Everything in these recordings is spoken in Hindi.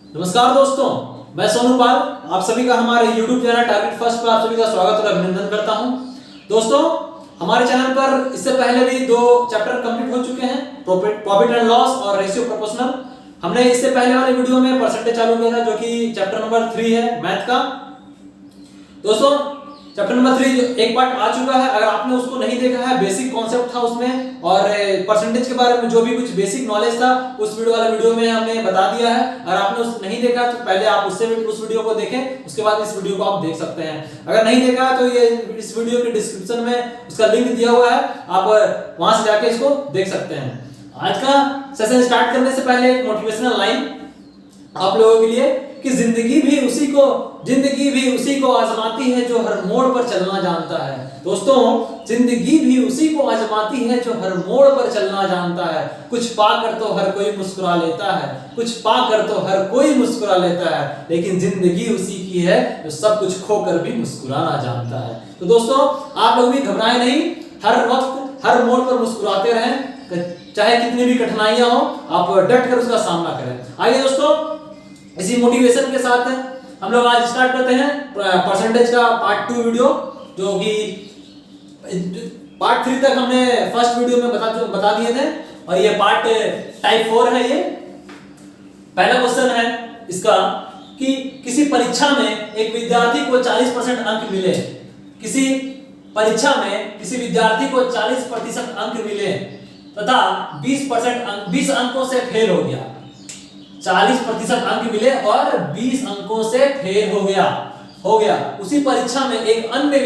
नमस्कार दोस्तों, मैं सोनू पाल आप सभी का हमारे YouTube चैनल टारगेट फर्स्ट पर आप सभी का स्वागत और अभिनंदन करता हूं। दोस्तों, हमारे चैनल पर इससे पहले भी 2 चैप्टर कंप्लीट हो चुके हैं, प्रॉफिट एंड लॉस और रेशियो प्रोपोर्शनल। हमने इससे पहले वाले वीडियो में परसेंटेज चालू किया था, जो कि चैप्टर नंबर 3 है मैथ का। दोस्तों, चैप्टर नंबर 3 एक पार्ट आ चुका है। अगर आपने उसको नहीं देखा है, बेसिक कॉन्सेप्ट था उसमें और परसेंटेज के बारे में जो भी कुछ बेसिक नॉलेज था उस वीडियो में हमने बता दिया है। अगर आपने उस नहीं देखा तो पहले आप उससे उस वीडियो को देखें, उसके बाद इस वीडियो को आप देख सकते हैं। अगर नहीं देखा तो ये इस वीडियो के डिस्क्रिप्शन में उसका लिंक दिया हुआ है, आप वहां से जाके इसको देख सकते हैं। आज का सेशन स्टार्ट करने से पहले एक मोटिवेशनल लाइन आप लोगों के लिए कि जिंदगी भी उसी को आजमाती है जो हर मोड़ पर चलना जानता है। दोस्तों, जिंदगी भी उसी को आजमाती है जो हर मोड़ पर चलना जानता है। कुछ पाकर तो हर कोई मुस्कुरा लेता है, कुछ पाकर तो हर कोई मुस्कुरा लेता है, लेकिन जिंदगी उसी की है जो सब कुछ खोकर भी मुस्कुराना जानता है। तो दोस्तों, आप लोग भी घबराएं नहीं, हर वक्त हर मोड़ पर मुस्कुराते रहें, चाहे कितनी भी कठिनाइयां हो, आप डट कर उसका सामना करें। आइए दोस्तों, इसी मोटिवेशन के साथ हम लोग आज स्टार्ट करते हैं परसेंटेज का पार्ट 2 वीडियो, जो कि पार्ट 3 तक हमने फर्स्ट वीडियो में बता दिए थे और ये पार्ट टाइप 4 है। ये पहला क्वेश्चन है इसका कि किसी परीक्षा में एक विद्यार्थी को 40% अंक मिले। किसी परीक्षा में किसी विद्यार्थी को 40% अंक मिले तथा 20 अंकों से फेल हो गया। 40% अंक मिले और 20 अंकों से फेल हो गया। उसी परीक्षा में एक अन्य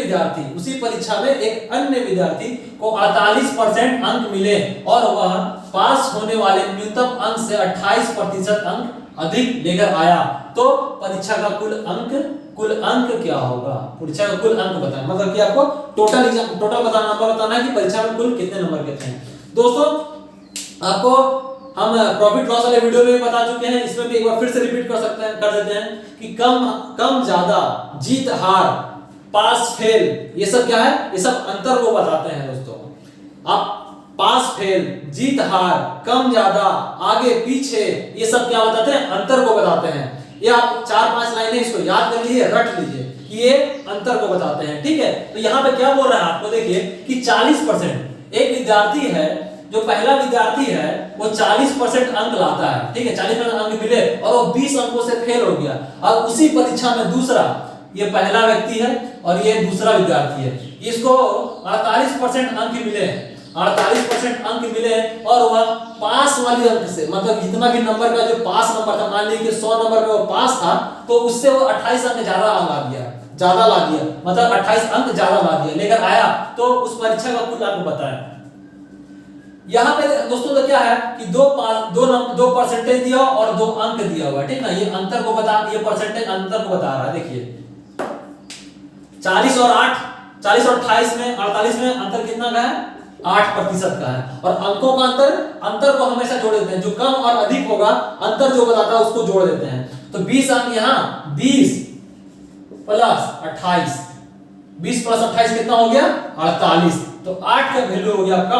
विद्यार्थी को 48% अंक मिले और वह पास होने वाले न्यूनतम अंक से 28% अंक अधिक लेकर आया, तो परीक्षा का कुल अंक क्या होगा? परीक्षा का कुल अंक बताएं, मतलब कि आपको टोटल नंबर बताना है कि परीक्षा में कुल कितने नंबर के थे। दोस्तों, आपको हम प्रॉफिट लॉस वाले वीडियो में बता चुके हैं, इसमें भी एक बार फिर से रिपीट कर देते हैं कि कम ज्यादा, जीत हार, पास फेल, ये सब क्या है? ये सब अंतर को बताते हैं। दोस्तों, आप पास फेल, जीत हार, कम ज्यादा, आगे पीछे, ये सब क्या बताते हैं? अंतर को बताते हैं। ये आप 4-5 लाइनें इसको याद कर लीजिए, रट लीजिए कि ये अंतर को बताते हैं। ठीक है, तो यहाँ पे क्या बोल रहा है आपको, देखिए कि 40% एक विद्यार्थी है, जो पहला विद्यार्थी है वो 40% अंक लाता है। ठीक है, 40% अंक मिले और वो 20 अंकों से फेल हो गया। और उसी परीक्षा में दूसरा, ये पहला व्यक्ति है और ये दूसरा विद्यार्थी है, इसको 48% अंक मिले, 48% अंक मिले और वह पास वाली अंक से, मतलब जितना भी नंबर का जो पास नंबर था, मान लीजिए 100 नंबर में वो पास था, तो उससे वो 28 अंक ज्यादा ला दिया, मतलब 28 अंक ज्यादा ला दिया लेकर आया, तो उस परीक्षा का कुल अंक बताया। यहाँ पे दोस्तों तो क्या है कि दो परसेंटेज दिया और 2 अंक दिया हुआ है। ठीक ना, ये अंतर को ये परसेंटेज अंतर को बता रहा है। देखिए 40 और 28 में 48 में अंतर कितना का है? 8% का है। और अंकों का अंतर को हमेशा जोड़ देते हैं, जो कम और अधिक होगा अंतर जो बताता है उसको जोड़ देते हैं। तो 20 अंक यहाँ 20 प्लस 28, 20 प्लस 28 कितना हो गया? 48। तो 8 का वैल्यू हो गया आपका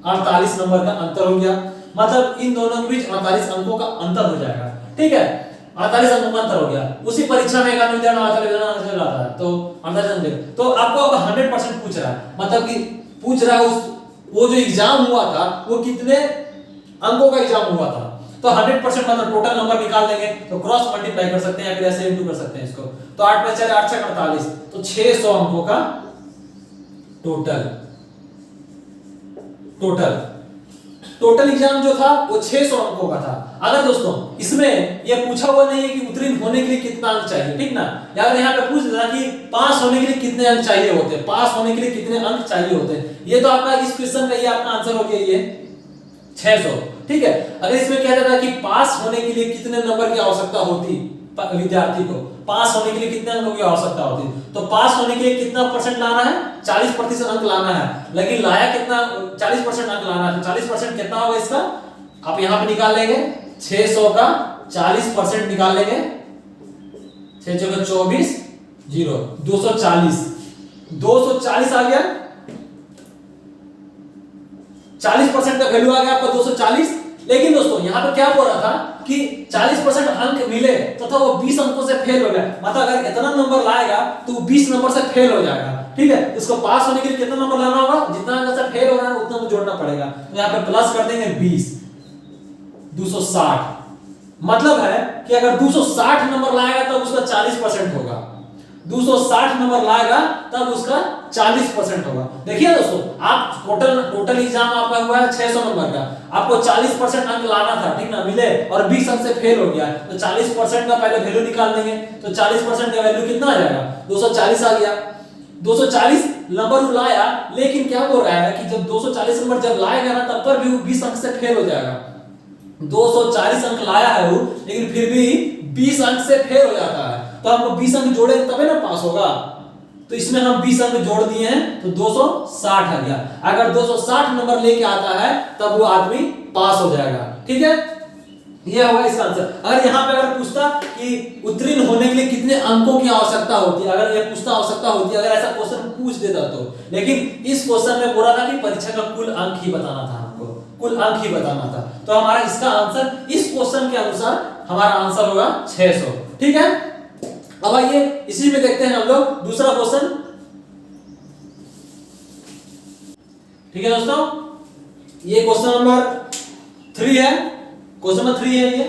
48 नंबर का अंतर हो गया, मतलब इन दोनों के बीच 48 अंकों का अंतर हो जाएगा। ठीक है, 48 अंकों का अंतर हो गया। उसी परीक्षा में एक आदमी आता है तो 48 अंक, तो आपको अब 100% पूछ रहा है, मतलब कि पूछ रहा है वो जो एग्जाम हुआ था वो कितने अंकों का एग्जाम हुआ था, तो 100% मतलब टोटल नंबर निकाल देंगे, तो क्रॉस मल्टीप्लाई कर सकते हैं या फिर ऐसे इनटू कर सकते हैं इसको। तो 8 × 4 = 8 × 48, तो 600 अंकों का टोटल एग्जाम जो था वो 600 अंकों का था। अगर दोस्तों इसमें ये पूछा हुआ नहीं है कि उत्तीर्ण होने के लिए कितना अंक चाहिए, ठीक ना, या अगर यहाँ पे पूछ देता कि पास होने के लिए कितने अंक चाहिए होते हैं, पास होने के लिए कितने अंक चाहिए होते हैं, ये तो आपका इस क्वेश्चन का ये आपका आंसर हो गया, ये 600। ठीक है, अगर इसमें कह देता कि पास होने के लिए कितने नंबर की आवश्यकता होती, विद्यार्थी को पास होने के लिए कितने अंकों की आवश्यकता होती, तो पास होने के लिए कितना परसेंट लाना है? 40% अंक लाना है, लेकिन लाया कितना? 40% अंक लाना है। 40% कितना होगा इसका? आप यहां पे निकाल लेंगे, 600 का 40% निकाल लेंगे, 6 × 24 0, 240 आ गया। 40% का वैल्यू आ गया आपका 240। लेकिन दोस्तों यहां पे क्या बोल रहा था कि 40% अंक मिले तथा वो 20 अंकों से फेल हो गया, मतलब अगर इतना नंबर लाएगा तो 20 नंबर से फेल हो जाएगा, ठीक है। इसको पास होने के लिए कितना नंबर लाना होगा, जितना अंक से फेल हो रहा है उतना जोड़ना पड़ेगा। तो यहाँ पे प्लस कर देंगे 20, 260, मतलब है कि अगर 260 नंबर लाएगा तब उसका 40% होगा, 260 नंबर लाएगा तब उसका 40% होगा। देखिए दोस्तों, आप टोटल एग्जाम आपका हुआ है 600 नंबर का, आपको 40% अंक लाना था, ठीक ना, मिले और 20 अंक से फेल हो गया, तो 40% का पहले वैल्यू निकाल देंगे, तो 40% का वैल्यू कितना आ जाएगा, 240 आ गया। 240 नंबर लाया, लेकिन क्या बोल रहा है कि जब 240 नंबर जब लाएगा ना तब पर भी वो 20 अंक से फेल हो जाएगा। 240 अंक लाया है वो, लेकिन फिर भी 20 अंक से फेल हो जाता है, तो हमको 20 अंक जोड़े तभी ना पास होगा। तो इसमें हम 20 अंक जोड़ दिए हैं तो 260 आ गया। अगर 260 नंबर लेके आता है तब वो आदमी पास हो जाएगा, ठीक है। ये होगा इसका आंसर। अगर यहाँ पे अगर पूछता कि उत्तीर्ण होने के लिए कितने अंकों की आवश्यकता होती है, अगर ये पूछता आवश्यकता होती है, अगर ऐसा क्वेश्चन पूछ देता तो, लेकिन इस क्वेश्चन में बोला था कि परीक्षा का कुल अंक ही बताना था, हमको कुल अंक ही बताना था। तो हमारा इसका आंसर इस क्वेश्चन के अनुसार हमारा आंसर होगा 600, ठीक है। अब आइए इसी में देखते हैं हम लोग दूसरा क्वेश्चन, ठीक है दोस्तों। ये क्वेश्चन नंबर 3 है, क्वेश्चन नंबर 3 है। ये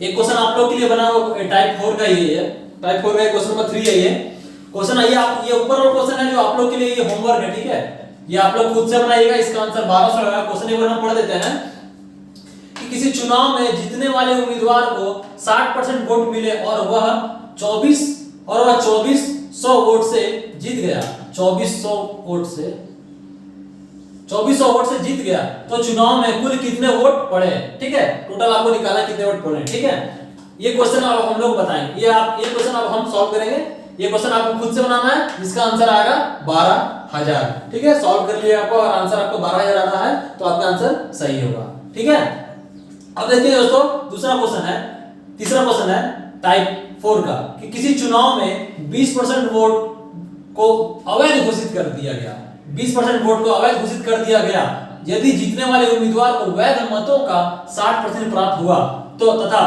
एक क्वेश्चन आप लोग के लिए बना हुआ टाइप 4 का ये है, टाइप 4 का क्वेश्चन नंबर 3 है। ये क्वेश्चन है, ये ऊपर वाला क्वेश्चन है जो आप लोग के लिए ये होमवर्क है, ठीक है। ये आप लोग खुद से बनाइएगा, इसका आंसर 1200 होगा। क्वेश्चन एक बार हम पढ़ देते हैं कि किसी चुनाव में जीतने वाले उम्मीदवार को 60% वोट मिले और वह 2400 वोट से जीत गया, 2400 वोट से जीत गया, तो चुनाव में कुल कितने वोट पड़े, ठीक है। टोटल आपको निकालना कितने वोट पड़े, ठीक है। ये क्वेश्चन अब हम लोग बताएंगे, ये क्वेश्चन अब हम सॉल्व करेंगे। ये क्वेश्चन आपको खुद से बनाना है, जिसका आंसर आएगा 12000, ठीक है। सॉल्व कर लिए आपको और आंसर आपको 12000 आ रहा है तो आपका आंसर सही होगा, ठीक है। अब देखिए दोस्तों, दूसरा क्वेश्चन है, तीसरा क्वेश्चन है टाइप 4 का, कि किसी चुनाव में 20% वोट को अवैध घोषित कर दिया गया, 20% वोट को अवैध घोषित कर दिया गया। यदि जीतने वाले उम्मीदवार को वैध मतों का 60% प्राप्त हुआ तो तथा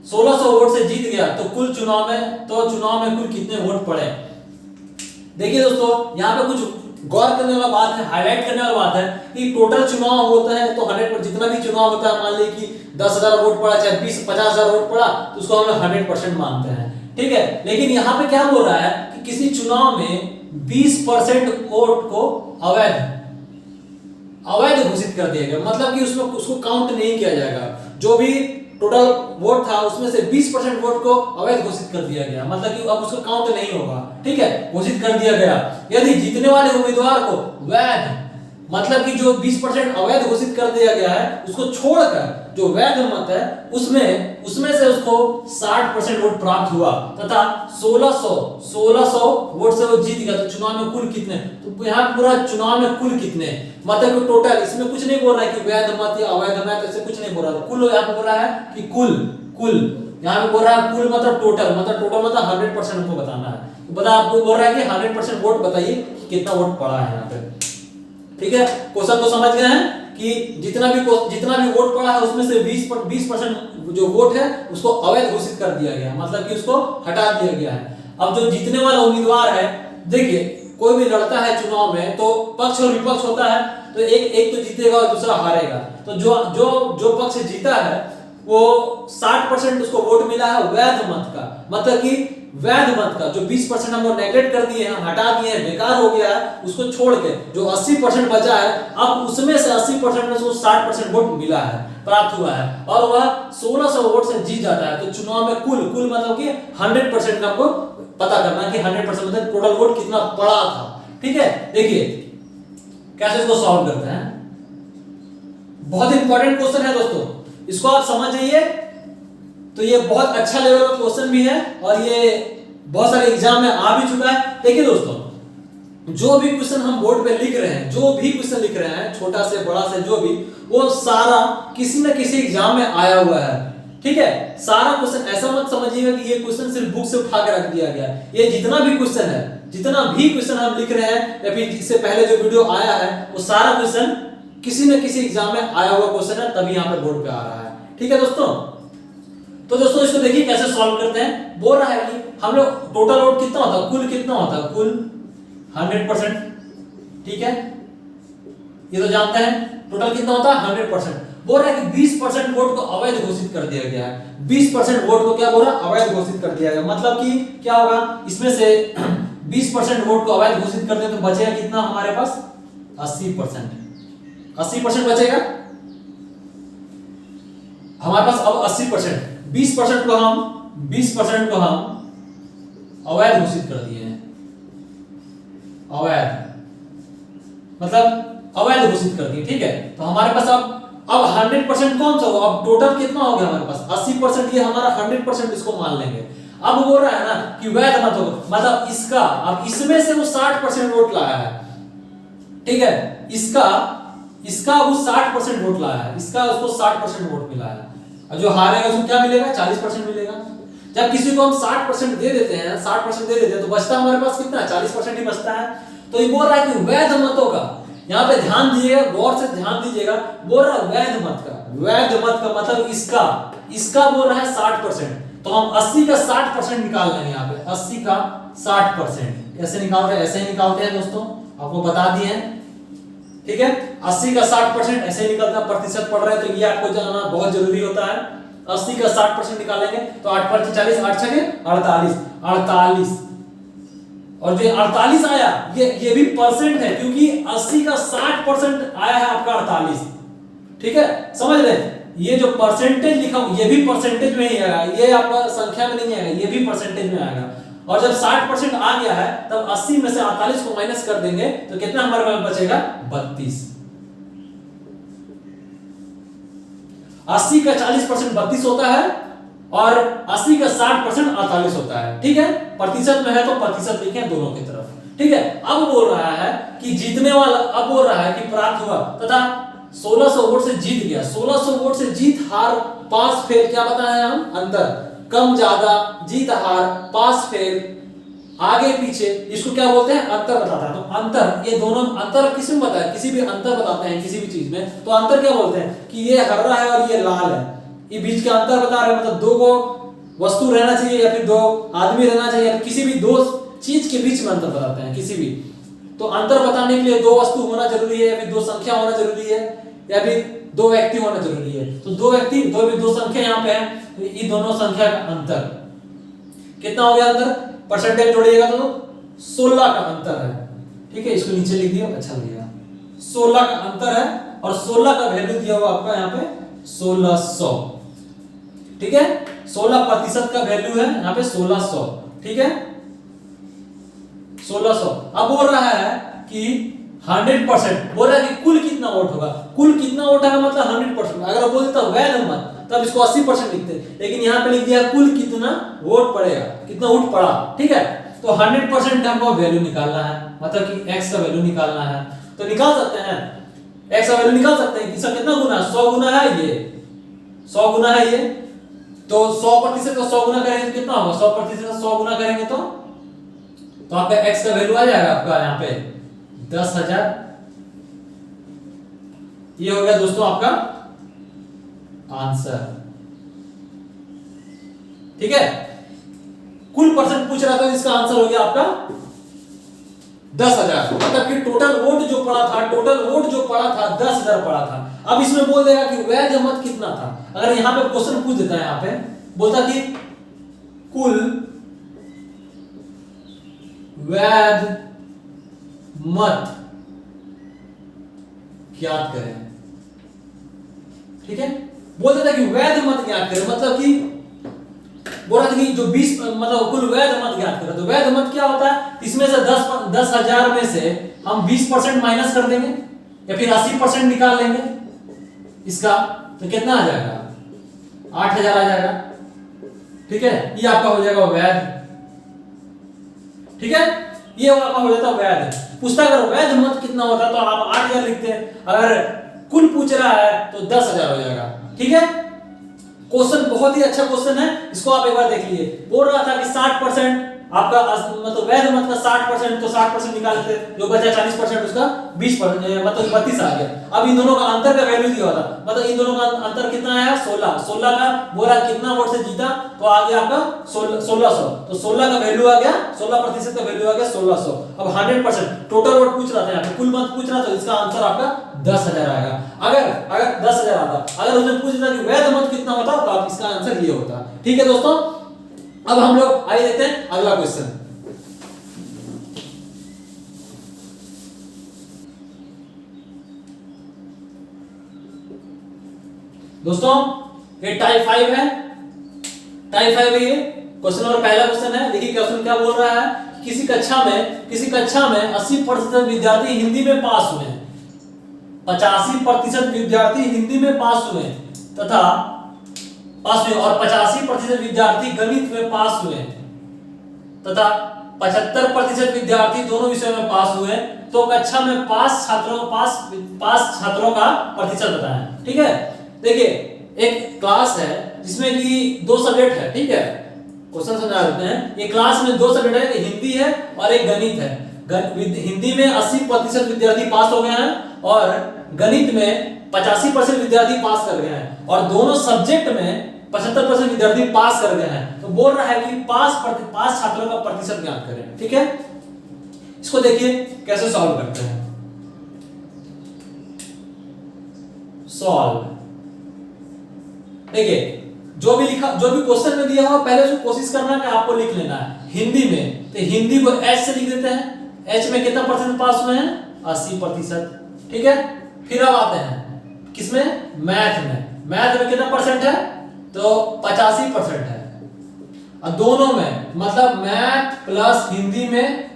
1600 वोट से जीत गया तो चुनाव में कुल कितने वोट पड़े। देखिए दोस्तों, यहाँ पे कुछ गौर करने वाला बात है, हाईलाइट करने वाला बात है कि टोटल चुनाव होता है तो 100%, जितना भी चुनाव होता है, मान लीजिए कि 10,000 वोट पड़ा, चाहे 50,000 वोट पड़ा, तो उसको हम 100% मानते हैं, ठीक है। लेकिन यहाँ पे क्या बोल रहा है कि किसी चुनाव में 20% वोट को अवैध घोषित कर दिया गया, मतलब कि उसमें उसको काउंट नहीं किया जाएगा। जो भी टोटल वोट था उसमें से 20% वोट को अवैध घोषित कर दिया गया, मतलब कि अब उसको काउंट नहीं होगा, ठीक है, घोषित कर दिया गया। यदि जीतने वाले उम्मीदवार को वैध, मतलब कि जो 20% अवैध घोषित कर दिया गया है उसको छोड़कर जो वैध मत है उसमें से उसको 60% वोट प्राप्त हुआ तथा 1600 वोट से वो जीत गया, तो चुनाव में कुल कितने, तो यहाँ पूरा चुनाव में कुल कितने, मतलब कि टोटल, इसमें कुछ नहीं बोल रहा है कि वैध मत या अवैध मत, ऐसे कुछ नहीं बोल रहा है। कुल यहाँ पे बोल रहा है कि कुल यहाँ पे बोल रहा है कुल, मतलब टोटल मतलब 100% हमको बताना है। तो बता, आपको बोल रहा है कि 100% वोट बताइए कितना वोट पड़ा है यहाँ पे, ठीक है। क्वेश्चन को समझ गए हैं कि जितना भी वोट पड़ा है उसमें से 20% जो वोट है उसको अवैध घोषित कर दिया गया, मतलब कि उसको हटा दिया गया है। अब जो जीतने वाला उम्मीदवार है, देखिए कोई भी लड़ता है चुनाव में तो पक्ष और विपक्ष होता है, तो एक तो जीतेगा और दूसरा हारेगा। तो जो पक्ष जीता है वो 60% उसको वोट मिला है वैध मत का, मतलब कि वैध मत का जो 20% हम नेगलेक्ट कर दिए हैं, हटा दिए हैं, बेकार हो गया है, उसको छोड़ के जो 80% बचा है, अब उसमें से 80% में से 60% वोट मिला है, प्राप्त हुआ है, और वह 1600 वोट से जीत जाता है। तो चुनाव में कुल मतलब कि 100% का आपको पता करना है कि 100% मतलब टोटल वोट कितना पड़ा था, ठीक है। देखिए कैसे इसको सॉल्व करते हैं, बहुत इंपॉर्टेंट क्वेश्चन है दोस्तों, इसको आप समझ जाइए। तो ये बहुत अच्छा लेवल का क्वेश्चन भी है और ये बहुत सारे एग्जाम में आ भी चुका है। देखिए दोस्तों, जो भी क्वेश्चन हम बोर्ड पे लिख रहे हैं, जो भी क्वेश्चन लिख रहे हैं, छोटा से बड़ा से जो भी, वो सारा किसी न किसी एग्जाम में आया हुआ है, ठीक है। सारा क्वेश्चन, ऐसा मत समझिएगा कि ये क्वेश्चन सिर्फ बुक से उठा के रख दिया गया। ये जितना भी क्वेश्चन हम लिख रहे हैं या फिर इससे पहले जो वीडियो आया है, वो सारा क्वेश्चन किसी न किसी एग्जाम में आया हुआ क्वेश्चन है, तभी यहाँ पे बोर्ड पे आ रहा है, ठीक है दोस्तों। तो दोस्तों इसको देखिए कैसे सॉल्व करते हैं। बोल रहा है कि हम लोग टोटल लोड कितना होता है, कुल कितना होता है, कुल 100%, ठीक है, ये तो जानते हैं। टोटल कितना होता है 100%। बोल रहा है कि 20% वोट को अवैध घोषित कर दिया गया है। 20% वोट को क्या बोल रहा है, अवैध घोषित कर दिया गया। मतलब कि क्या होगा, इसमें से 20% वोट को अवैध घोषित कर दें तो बचेगा कितना हमारे पास, 80%। 80% बचेगा हमारे पास। अब 80%, 20% को हम अवैध घोषित कर दिए हैं। अवैध मतलब अवैध घोषित कर दिए, ठीक है। तो हमारे पास अब 100% कौन सा होगा, अब टोटल कितना हो गया हमारे पास 80%, ये हमारा 100% इसको मान लेंगे। अब बोल रहा है ना कि वैध मत होगा, मतलब इसका, अब इसमें से वो 60% वोट लाया है, ठीक है, इसका वो 60% वोट लाया है, इसका उसको 60% वोट मिला है, और जो हारेगा उसको क्या मिलेगा, 40% मिलेगा। जब किसी को हम 60% दे देते हैं, 60% दे देते हैं, तो बचता हमारे पास कितना, 40% ही बचता है। तो ये बोल रहा है कि वैध मतों का, यहाँ पे ध्यान दीजिएगा, गौर से ध्यान दीजिएगा, बोल रहा है वैध मत का। वैध मत का मतलब इसका बोल रहा है 60%, तो हम 80 का 60% निकाल लेंगे। यहाँ पे 80 का 60% कैसे निकालते हैं, ऐसे ही निकालते हैं दोस्तों, आपको बता दिए हैं, ठीक है। 80 का 60% ऐसे ही निकलता है, प्रतिशत पढ़ रहे हैं तो ये आपको जानना बहुत जरूरी होता है। 80 का 60% निकालेंगे तो 8 × 40, 8 × 6 = 48, और जो 48 आया ये भी परसेंट है, क्योंकि 80 का 60% आया है आपका 48, ठीक है, समझ रहे हैं। ये जो परसेंटेज लिखा हूं ये भी परसेंटेज में ही आएगा, ये आपका संख्या में नहीं आएगा, ये भी परसेंटेज में आएगा। और जब 60% आ गया है तब 80 में से 48 को माइनस कर देंगे तो कितना हमारे पास बचेगा, 32। 80 का 40% 32 होता है और 80 का 60% 48 होता है, ठीक है। प्रतिशत में है तो प्रतिशत लिखें दोनों की तरफ, ठीक है। अब बोल रहा है कि जीतने वाला, अब बोल रहा है कि प्राप्त हुआ तथा 1600 वोट से जीत गया। 1600 वोट से जीत हार पास फेल, क्या बताया हम, अंतर, कम ज्यादा, जीत हार, पास फेल, आगे पीछे, इसको क्या बोलते हैं, अंतर बताता है। तो अंतर, ये दोनों अंतर किसमें बताया, किसी भी अंतर बताते हैं किसी भी चीज में तो अंतर क्या बोलते हैं कि ये हरा है और ये लाल है, ये बीच का अंतर बता रहे हैं। मतलब दो को वस्तु रहना चाहिए या फिर दो आदमी रहना चाहिए, या किसी भी दो चीज के बीच में अंतर बताते हैं किसी भी। तो अंतर बताने के लिए दो वस्तु होना जरूरी है, या फिर दो संख्या होना जरूरी है, या फिर दो व्यक्ति होना जरूरी है। तो दो व्यक्ति, दो संख्या यहाँ पे है, तो ये दोनों संख्या का अंतर कितना हो गया, अंतर परसेंटेज जोड़िएगा तो 16 का अंतर है, ठीक है। इसको नीचे लिख दिया, अच्छा लगेगा। 16 का अंतर है और 16 का वैल्यू दिया हुआ आपका यहाँ पे 1600, ठीक है। 16% का वैल्यू है यहाँ पे 1600, ठीक है, 1600। अब बोल रहा है कि 100%, बोल रहा है कि कुल कितना वोट होगा, कुल कितना वोट है मतलब 100%। अगर बोल देता वैध मत तब इसको 80% लिखते, लेकिन यहाँ पे लिख दिया कुल कितना वोट पड़ेगा, कितना वोट पड़ा, ठीक है। तो 100% का हमको वैल्यू निकालना है, मतलब कि x का वैल्यू निकालना है। तो निकाल सकते हैं, x का वैल्यू निकाल सकते हैं। इसका कितना गुना, 100 गुना है ये, 100 गुना है ये, तो 100% का 100 गुना करेंगे तो कितना होगा, 100% का 100 गुना करेंगे तो आपका x का वैल्यू आ जाएगा आपका यहाँ पे 10,000। ये हो गया दोस्तों आपका आंसर, ठीक है। कुल परसेंट पूछ रहा था, इसका आंसर हो गया आपका 10,000। मतलब कि टोटल वोट जो पड़ा था 10,000 पड़ा था। अब इसमें बोल देगा कि वैध मत कितना था। अगर यहां पे क्वेश्चन पूछ देता है, यहां पे बोलता कि कुल वैध मत ज्ञात करें, ठीक है। बोल देता कि वैध मत ज्ञात करें, मतलब कि बोल रहा था कि जो 20 मतलब कुल वैध मत ज्ञात करें। तो वैध मत क्या होता है, इसमें से 10,000 में से हम 20% माइनस कर देंगे या फिर 80% निकाल लेंगे इसका, तो कितना आ जाएगा, 8,000 आ जाएगा, ठीक है। ये आपका हो जाएगा वैध, ठीक है। ये आपका हो जाता वैध। पूछता अगर वैध मत कितना होता तो आप 8,000 लिखते हैं, अगर कुल पूछ रहा है तो 10,000 हो जाएगा, ठीक है। क्वेश्चन बहुत ही अच्छा क्वेश्चन है, इसको आप एक बार देख लीजिए। बोल रहा था कि 60% आपका मतलब वैध मत का 60% तो 60% निकाल लेते, जो बचा 40% उसका 20% मतलब 32 आ गया। अब इन दोनों का अंतर का वैल्यू दिया होता, मतलब इन दोनों का अंतर कितना आया 16 का बोरा कितना वोट से जीता, तो आ गया आपका 1600, तो 16 का वैल्यू आ गया, 16% का वैल्यू आ गया 1600। अब 100% टोटल वोट पूछ रहा था, यहाँ पे कुल मत पूछ रहा था, इसका आंसर आपका 10,000 आएगा। अगर 10,000 आता, अगर उसने पूछ रहा कि वैध मत कितना होता, तो आप इसका आंसर ये होता। ठीक है दोस्तों, अब हम लोग आइए देखते हैं अगला क्वेश्चन। दोस्तों ये टाइप 5 है, टाइप 5 है ये क्वेश्चन। और पहला क्वेश्चन है, देखिए क्वेश्चन क्या बोल रहा है, किसी कक्षा में 80% विद्यार्थी हिंदी में पास हुए, 85% विद्यार्थी हिंदी में पास हुए तथा और 85% विद्यार्थी गणित में पास हुए तथा 75% विद्यार्थी दोनों विषयों में पास हुए, तो कक्षा में पास छात्रों का प्रतिशत बताएं। ठीक है, देखिए एक क्लास है जिसमें कि 2 सब्जेक्ट है। ठीक है, क्वेश्चन समझा देते हैं। ये क्लास में 2 सब्जेक्ट है, हिंदी है और एक गणित है। हिंदी में 80% विद्यार्थी पास हो गए हैं और गणित में 85% विद्यार्थी पास कर गए हैं, और दोनों सब्जेक्ट में 75% विद्यार्थी पास कर गए हैं। तो बोल रहा है कि पास छात्रों का प्रतिशत ज्ञात करें। ठीक है, इसको देखिए कैसे सॉल्व करते हैं। सॉल्व, देखिए जो भी क्वेश्चन में दिया हुआ पहले उसको कोशिश करना है कि आपको लिख लेना है हिंदी में। तो हिंदी को एच से लिख देते हैं। एच में कितना परसेंट पास हुए हैं, 80%। ठीक है, फिर अब आते हैं किसमें, मैथ में कितना परसेंट है, तो 85% है। और दोनों में मतलब मैथ प्लस हिंदी में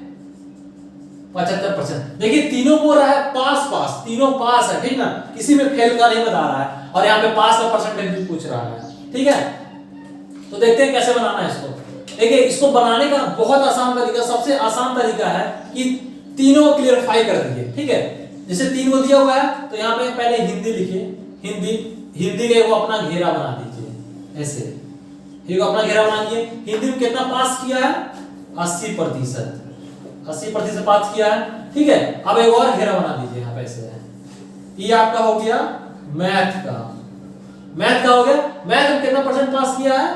75%। देखिए तीनों बोल रहा है पास, तीनों पास है। ठीक ना, किसी में फेल का नहीं बता रहा है, और यहाँ पे पास का परसेंटेज भी पूछ रहा है। ठीक है, तो देखते हैं कैसे बनाना है इसको। देखिए इसको बनाने का बहुत आसान तरीका, सबसे आसान तरीका है कि तीनों को क्लियरफाई कर दीजिए। ठीक है, जैसे 3 को दिया हुआ है तो यहाँ पे पहले हिंदी लिखिए, हिंदी का वो अपना घेरा बना दीजिए, ऐसे ये अपना घेरा बना दिए। हिंदी में कितना पास किया है, 80% पास किया है। ठीक है, अब एक और घेरा बना दीजिए यहाँ पे ऐसे। ये आपका हो गया मैथ का हो गया। मैथ में कितना परसेंट पास किया है,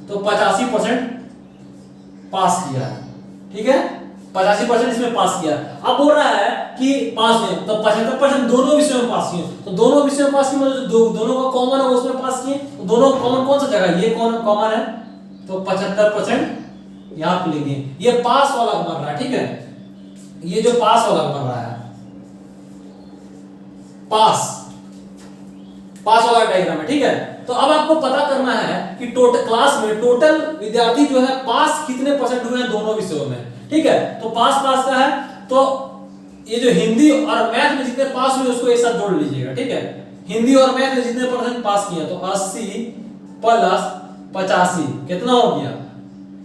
तो 85% पास किया है। ठीक है, 85% इसमें पास किया। अब बोल रहा है कि पास हुए, तो 75% दोनों विषयों में पास किए। तो दोनों विषयों में पास किए मतलब दोनों का कॉमन है उसमें पास किए। तो दोनों कॉमन कौन सा जगह, ये कॉमन है, तो 75% यहाँ पे लिखिए। ये पास वाला बन रहा है। ठीक है, ये जो पास वाला बन रहा है, पास वाला डायग्राम है। ठीक है, तो अब आपको पता करना है कि टोटल क्लास में टोटल विद्यार्थी जो है पास कितने परसेंट हुए हैं दोनों विषयों में। ठीक है, तो पास का है, तो ये जो हिंदी और मैथ में जितने पास हुए उसको एक साथ जोड़ लीजिएगा। ठीक है, हिंदी और मैथ में जितने परसेंट पास किए तो 80 प्लस 85 कितना हो गया,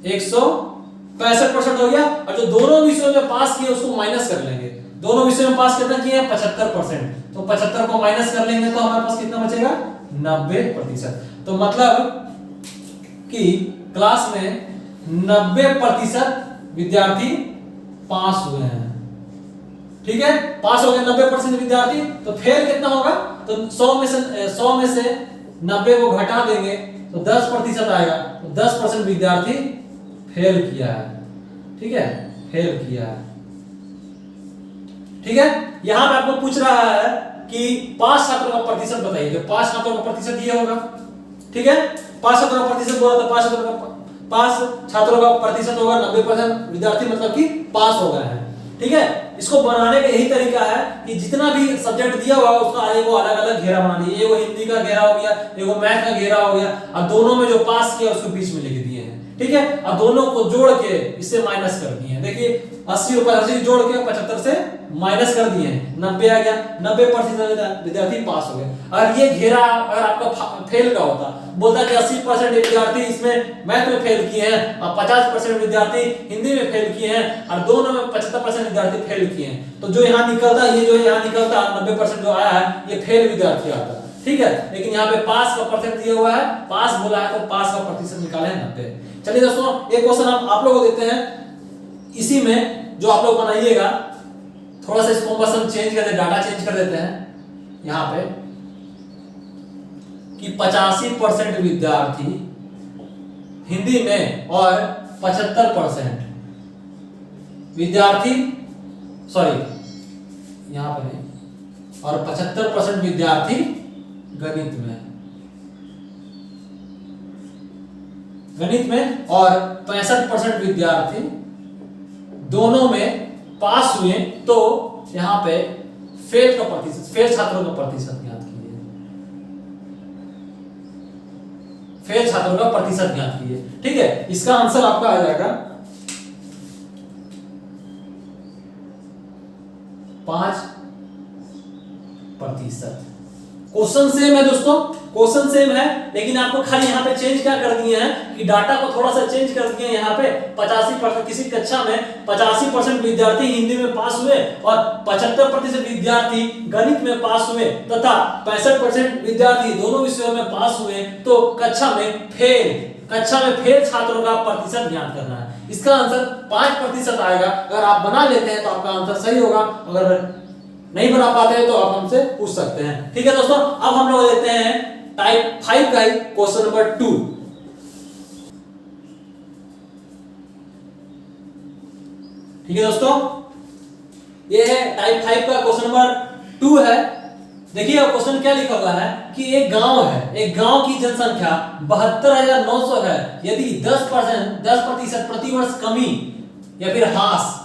165% हो गया। और जो दोनों विषयों में पास किए उसको माइनस कर लेंगे। दोनों विषयों में पास कितना किए, 75%, तो 75 को माइनस कर लेंगे तो हमारे पास कितना बचेगा, 90%। तो मतलब कि क्लास में 90% विद्यार्थी पास हुए हैं। ठीक है, पास हो गए 90% विद्यार्थी। तो फेल कितना होगा, तो 100 में से 90 को घटा देंगे तो 10% आएगा। तो 10% विद्यार्थी फेल किया है। ठीक है, फेल किया है। ठीक है, यहां पे आपको पूछ रहा है कि पास छात्रों का प्रतिशत बताइए। तो पास छात्रों का प्रतिशत ये होगा। ठीक है, पास छात्रों का प्रतिशत बोला था, पास छात्रों का प्रतिशत होगा 90% विद्यार्थी मतलब कि पास हो गए हैं। ठीक है, इसको बनाने का यही तरीका है कि जितना भी सब्जेक्ट दिया हुआ उसका एगो अलग अलग घेरा बना दिए। एगो हिंदी का घेरा हो गया, एगो मैथ का घेरा हो गया, और दोनों में जो पास किया उसको बीच में लिख दिए हैं। ठीक है, और दोनों को जोड़ के इससे माइनस कर दिए हैं। देखिए 80 जोड़ के 75 से माइनस कर दिए हैं, 90 आ गया। 90% विद्यार्थी पास हो गए। और ये घेरा अगर आपका फेल का होता, बोलता कि 80% विद्यार्थी इसमें मैथ में फेल किए हैं और 50% विद्यार्थी हिंदी में फेल किए हैं और दोनों में 75% विद्यार्थी फेल किए हैं, तो जो यहाँ निकलता, ये जो यहाँ निकलता 90% जो आया है ये फेल विद्यार्थी आता। ठीक है, लेकिन यहाँ पे पास का परसेंट दिया हुआ है, पास बोला है तो पास का प्रतिशत निकाले हैं 90। चलिए दोस्तों, एक क्वेश्चन हम आप लोगों को देते हैं। इसी में जो आप लोग बनाइएगा, थोड़ा सा इसको बस हम चेंज कर देते, डाटा चेंज कर देते हैं यहां पे कि 85% विद्यार्थी हिंदी में और 75% विद्यार्थी, सॉरी यहां पे नहीं, और 75% विद्यार्थी गणित में और 65% विद्यार्थी दोनों में पास हुए, तो यहां पे फेल छात्रों का प्रतिशत ज्ञात कीजिए। फेल छात्रों का प्रतिशत ज्ञात कीजिए। ठीक है, इसका आंसर आपका आ जाएगा 5%। क्वेश्चन सेम है दोस्तों, क्वेश्चन सेम है, लेकिन आपको खाली यहाँ पे चेंज क्या कर दिए हैं कि डाटा को थोड़ा सा चेंज कर दिए हैं। यहाँ पे 85%, किसी कक्षा में 85% विद्यार्थी हिंदी में पास हुए और 75% विद्यार्थी गणित में पास हुए तथा 65% विद्यार्थी दोनों विषयों में पास हुए, तो कक्षा में फेल छात्रों का प्रतिशत ज्ञात करना है। इसका आंसर 5% आएगा। अगर आप बना लेते हैं तो आपका आंसर सही होगा, अगर नहीं बना पाते हैं तो आप हमसे पूछ सकते हैं। ठीक है दोस्तों, अब हम लोग लेते हैं टाइप 5 का क्वेश्चन नंबर 2। ठीक है दोस्तों, ये है टाइप 5 का क्वेश्चन नंबर 2 है। देखिए क्वेश्चन क्या लिखा हुआ है कि एक गांव है, एक गांव की जनसंख्या 72,900 है। यदि 10% प्रतिवर्ष कमी या फिर ह्रास,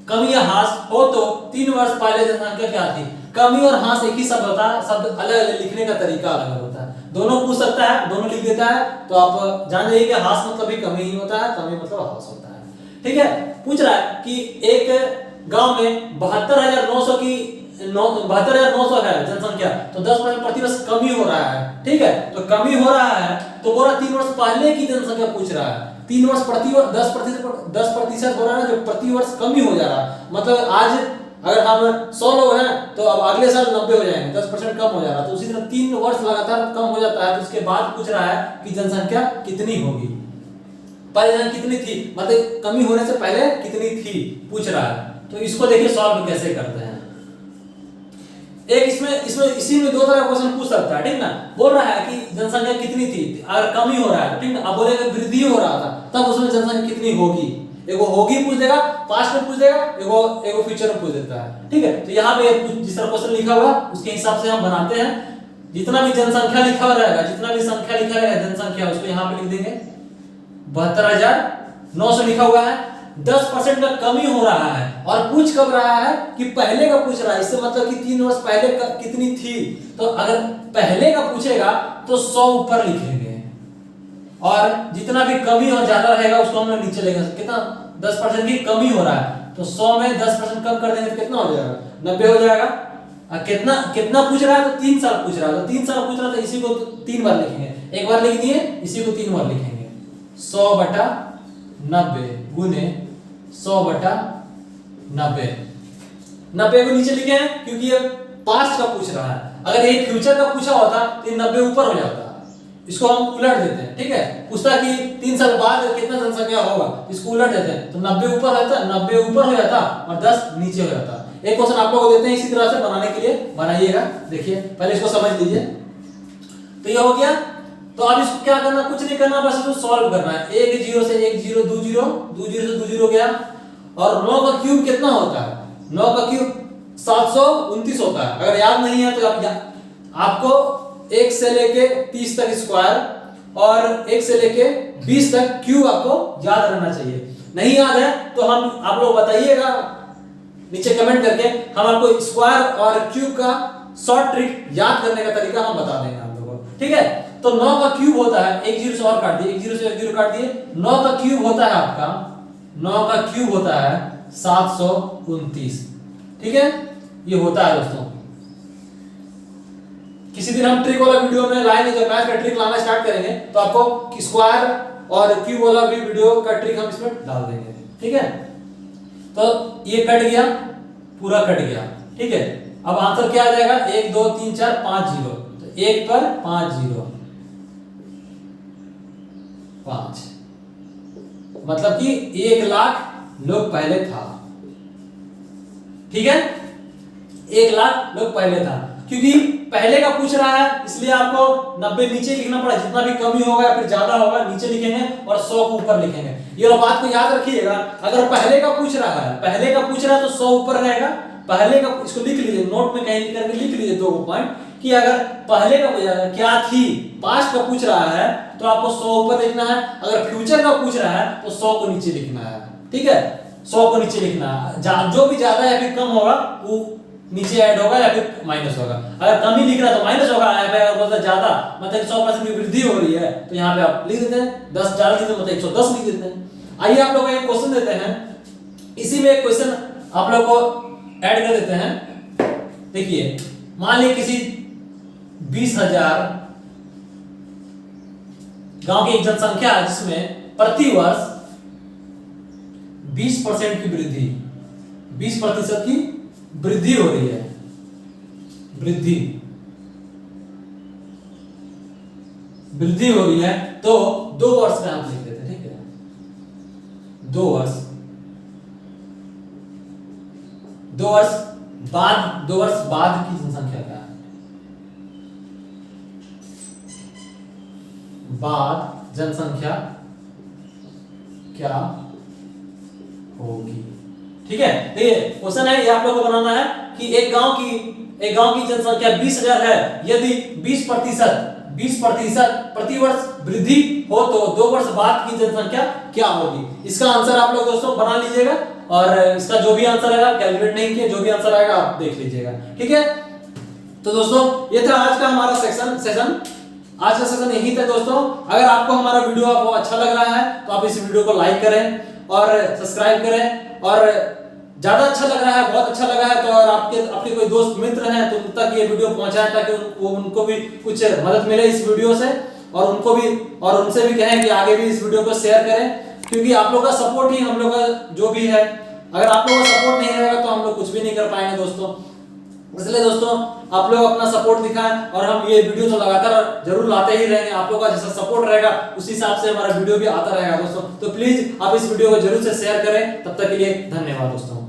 कमी या ह्रास हो तो 3 वर्ष पहले जनसंख्या क्या थी। कमी और ह्रास एक ही शब्द होता है, शब्द अलग अलग लिखने का तरीका अलग होता है। दोनों पूछ सकता है, दोनों लिख देता है, तो आप जान जाइए कि ह्रास मतलब भी कमी ही होता है, कमी मतलब ह्रास होता है। ठीक है, पूछ रहा है कि एक गांव में 72,900 है जनसंख्या, तो 10% प्रतिवर्ष कमी हो रहा है। ठीक है, तो कमी हो रहा है तो बोला 3 वर्ष पहले की जनसंख्या पूछ रहा है। 3 वर्ष 10% हो रहा है, जो प्रति वर्ष कमी हो जा रहा है। मतलब आज अगर हम 100 लोग हैं तो अब अगले साल 90 हो जाएंगे, 10% कम हो जा रहा है। तो उसी तरह 3 वर्ष लगातार कम हो जाता है, तो उसके बाद पूछ रहा है कि जनसंख्या कितनी होगी, पहले जनसंख्या कितनी थी, मतलब कमी होने से पहले कितनी थी पूछ रहा है। तो इसको देखिए सॉल्व कैसे करते हैं। एक इसमें इसी में 2 तरह का क्वेश्चन पूछ सकता है। ठीक ना, बोल रहा है कि जनसंख्या कितनी थी, अगर कमी हो रहा है, ठीक ना, अब बोलेगा वृद्धि हो रहा था, तब उसमें जनसंख्या कितनी होगी। एगो होगी पूछ देगा, पास्ट में पूछ देगा, एगो फ्यूचर में पूछ देता है। ठीक है, तो यहाँ पे जिस तरह क्वेश्चन लिखा हुआ उसके हिसाब से हम बनाते हैं। जितना भी जनसंख्या लिखा हुआ रहेगा, जितना भी संख्या लिखा रहेगा जनसंख्या, उसको यहाँ पे लिख देंगे 72,900 लिखा हुआ है। 10% का कमी हो रहा है और पूछ कब रहा है कि पहले का पूछ रहा है। इससे मतलब कि 3 वर्ष पहले कितनी थी। तो अगर पहले का पूछेगा तो 100 ऊपर लिखेंगे, और जितना भी कमी और ज्यादा रहेगा उसको हम लोग नीचे लेंगे। कितना 10% की कमी हो रहा है, तो 100 में 10% कम कर देंगे तो कितना हो जाएगा, 90 हो जाएगा। कितना पूछ रहा है, तो 3 साल पूछ रहा है, तो 3 साल पूछ रहा है, तो इसी को 3 बार लिखेंगे। एक बार लिख दिए, इसी को 3 बार लिखेंगे। 100/90 गुने 100/90। 90 को नीचे लिखे हैं क्योंकि ये पास्ट का पूछ रहा है। अगर ये फ्यूचर का पूछा होता तो ये 90 ऊपर हो जाता। इसको हम उलट देते हैं। ठीक है, पूछता कि 3 साल बाद कितना जनसंख्या होगा, इसको उलट देते हैं, तो 90 ऊपर रहता, 90 ऊपर हो जाता और 10 नीचे हो जाता। एक क्वेश्चन आप लोगों को देते हैं, इसी तरह से बनाने के लिए बनाइएगा। देखिए पहले इसको समझ लीजिए। तो ये हो गया। तो अब इसको क्या करना, कुछ नहीं करना, बस इसको सॉल्व करना है। 1 0 से 1 0, 2 0, 2 0 से 2 0 गया। और 9 का क्यूब कितना होता है, 9 का क्यूब 729 होता है। अगर याद नहीं है तो आपको 1 से लेके 30 तक स्क्वायर और 1 से लेके 20 तक क्यूब आपको याद रहना चाहिए। नहीं याद है तो आप लोग बताइएगा नीचे कमेंट करके, हम आपको स्क्वायर और क्यूब का शॉर्ट ट्रिक याद करने का तरीका हम बता देंगे आप लोगों को। ठीक है, तो 9 का क्यूब होता है, 1 0 से और काट दिए, 1 0 से 1 0 काट दिए, 9 का क्यूब होता है आपका, 9 का क्यूब होता है 729। ठीक है, ये होता है दोस्तों। किसी दिन हम ट्रिक वाला वीडियो में लाएंगे, जब मैथ का ट्रिक लाना स्टार्ट करेंगे तो आपको स्क्वायर और क्यूब वाला भी वीडियो का ट्रिक हम इसमें डाल देंगे। ठीक है, तो ये कट गया, पूरा कट गया। ठीक है, अब आंसर क्या आ जाएगा, 1 2 3 4 5 0, तो 1 पर 5 0 5, मतलब कि 1,20,000 लोग पहले था। ठीक है, 1 लाख लोग पहले था, क्योंकि पहले का पूछ रहा है इसलिए आपको 90 नीचे लिखना पड़ा, जितना भी कमी होगा या फिर ज्यादा होगा नीचे लिखेंगे और 100 को ऊपर लिखेंगे। ये वाला बात को याद रखिएगा, अगर पहले का पूछ रहा है तो 100 ऊपर रहेगा। पहले का इसको लिख लीजिए, नोट में कहीं करके लिख लीजिए 2 पॉइंट कि अगर पहले का क्या थी, पास्ट का पूछ रहा है तो आपको 100 ऊपर लिखना है, अगर फ्यूचर का पूछ रहा है तो 100 को नीचे लिखना है। ठीक है, 100 को नीचे लिखना है, जो भी ज्यादा या फिर कम होगा वो नीचे ऐड होगा या फिर माइनस होगा। अगर कम ही लिख रहा है तो माइनस होगा, अगर बोलता ज्यादा मतलब 100% की वृद्धि हो रही है तो यहाँ पे आप लिख देते हैं 10 डाल देते हैं, मतलब 110 लिख देते हैं। आइए आप लोग को एक क्वेश्चन देते हैं, इसी में एक क्वेश्चन आप लोग को ऐड कर देते हैं। देखिए, मान लीजिए किसी 20,000 गांव की एक जनसंख्या है जिसमें प्रति वर्ष 20% की वृद्धि, 20% की वृद्धि हो रही है, वृद्धि हो रही है, तो 2 वर्ष में आप लिख देते हैं। ठीक है, 2 वर्ष बाद की जनसंख्या क्या है, बाद जनसंख्या क्या होगी। ठीक है, देखिए क्वेश्चन है, ये आप लोगों को बनाना है कि एक गांव की जनसंख्या 20,000 है, यदि 20% प्रति वर्ष वृद्धि हो तो 2 वर्ष बाद की जनसंख्या क्या होगी। इसका आंसर आप लोग दोस्तों बना लीजिएगा, और इसका जो भी आंसर आएगा, कैलकुलेट नहीं किया, जो भी आंसर आएगा आप देख लीजिएगा। ठीक है, तो दोस्तों ये था आज का हमारा सेशन। आज का सेशन यही था दोस्तों। अगर आपको हमारा वीडियो आपको अच्छा लग रहा है तो आप इस वीडियो को लाइक करें और सब्सक्राइब करें, और ज्यादा अच्छा लग रहा है, बहुत अच्छा लगा है तो, और आपके कोई दोस्त मित्र हैं तो उन तक ये वीडियो पहुंचाएं, ताकि उनको भी कुछ मदद मिले इस वीडियो से, और उनसे भी कहें कि आगे भी इस वीडियो को शेयर करें, क्योंकि आप लोग का सपोर्ट ही हम लोग का जो भी है। अगर आप लोगों का सपोर्ट नहीं रहेगा तो हम लोग कुछ भी नहीं कर पाएंगे दोस्तों। इसलिए दोस्तों आप लोग अपना सपोर्ट दिखाएं, और हम ये वीडियो तो लगातार जरूर लाते ही रहेंगे। आप लोगों का जैसा सपोर्ट रहेगा उसी हिसाब से हमारा वीडियो भी आता रहेगा दोस्तों। तो प्लीज आप इस वीडियो को जरूर से शेयर करें। तब तक के लिए धन्यवाद दोस्तों।